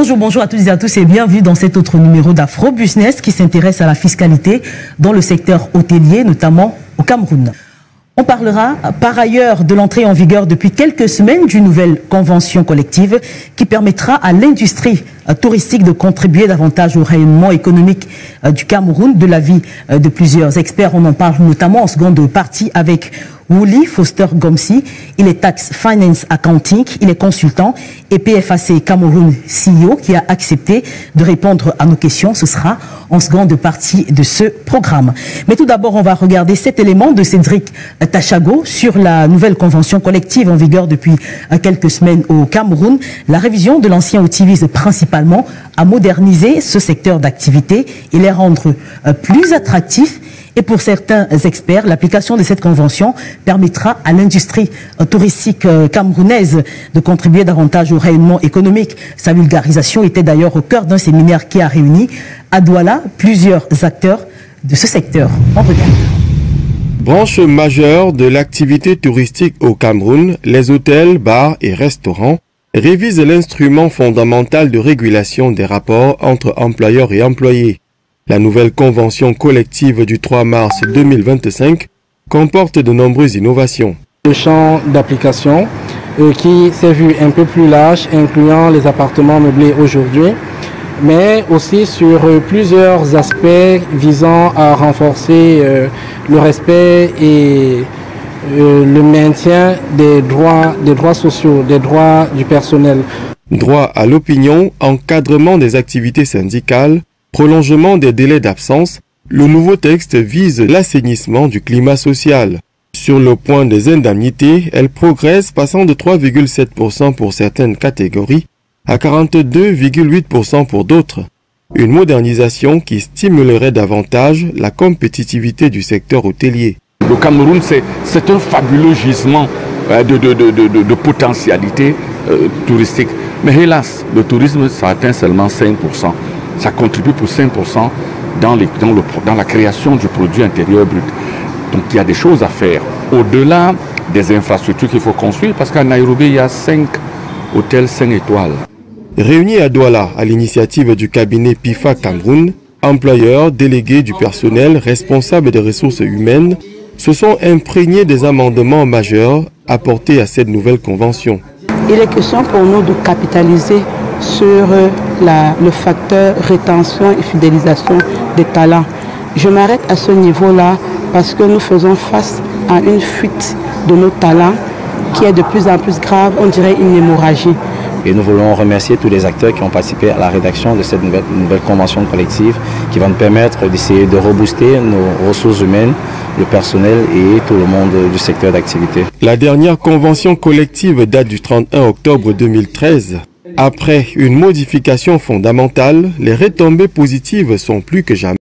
Bonjour à toutes et à tous et bienvenue dans cet autre numéro d'Afro Business qui s'intéresse à la fiscalité dans le secteur hôtelier, notamment au Cameroun. On parlera par ailleurs de l'entrée en vigueur depuis quelques semaines d'une nouvelle convention collective qui permettra à l'industrie touristique de contribuer davantage au rayonnement économique du Cameroun, de l'avis de plusieurs experts. On en parle notamment en seconde partie avec Wuli Foster Gomsi. Il est Tax Finance Accounting, il est consultant et PFAC Cameroun CEO qui a accepté de répondre à nos questions. Ce sera en seconde partie de ce programme. Mais tout d'abord, on va regarder cet élément de Cédric Tachago sur la nouvelle convention collective en vigueur depuis quelques semaines au Cameroun. La révision de l'ancien outil vise principalement à moderniser ce secteur d'activité et les rendre plus attractifs. Et pour certains experts, l'application de cette convention permettra à l'industrie touristique camerounaise de contribuer davantage au rayonnement économique. Sa vulgarisation était d'ailleurs au cœur d'un séminaire qui a réuni à Douala plusieurs acteurs de ce secteur. On regarde. Branche majeure de l'activité touristique au Cameroun, les hôtels, bars et restaurants révisent l'instrument fondamental de régulation des rapports entre employeurs et employés. La nouvelle convention collective du 3 mars 2025 comporte de nombreuses innovations. Le champ d'application qui s'est vu un peu plus large, incluant les appartements meublés aujourd'hui, mais aussi sur plusieurs aspects visant à renforcer le respect et le maintien des droits sociaux, des droits du personnel. Droit à l'opinion, encadrement des activités syndicales, prolongement des délais d'absence, le nouveau texte vise l'assainissement du climat social. Sur le point des indemnités, elle progresse passant de 3,7% pour certaines catégories à 42,8% pour d'autres. Une modernisation qui stimulerait davantage la compétitivité du secteur hôtelier. Le Cameroun, c'est un fabuleux gisement de potentialité touristique. Mais hélas, le tourisme, ça atteint seulement 5%. Ça contribue pour 5% dans la création du produit intérieur brut. Donc il y a des choses à faire. Au-delà des infrastructures qu'il faut construire, parce qu'à Nairobi, il y a 5 hôtels 5 étoiles. Réunis à Douala à l'initiative du cabinet PIFA Cameroun, employeurs, délégués du personnel, responsables des ressources humaines, se sont imprégnés des amendements majeurs apportés à cette nouvelle convention. Il est question pour nous de capitaliser sur le facteur rétention et fidélisation des talents. Je m'arrête à ce niveau-là parce que nous faisons face à une fuite de nos talents qui est de plus en plus grave, on dirait une hémorragie. Et nous voulons remercier tous les acteurs qui ont participé à la rédaction de cette nouvelle convention collective qui va nous permettre d'essayer de rebooster nos ressources humaines, le personnel et tout le monde du secteur d'activité. La dernière convention collective date du 31 octobre 2013. Après une modification fondamentale, les retombées positives sont plus que jamais.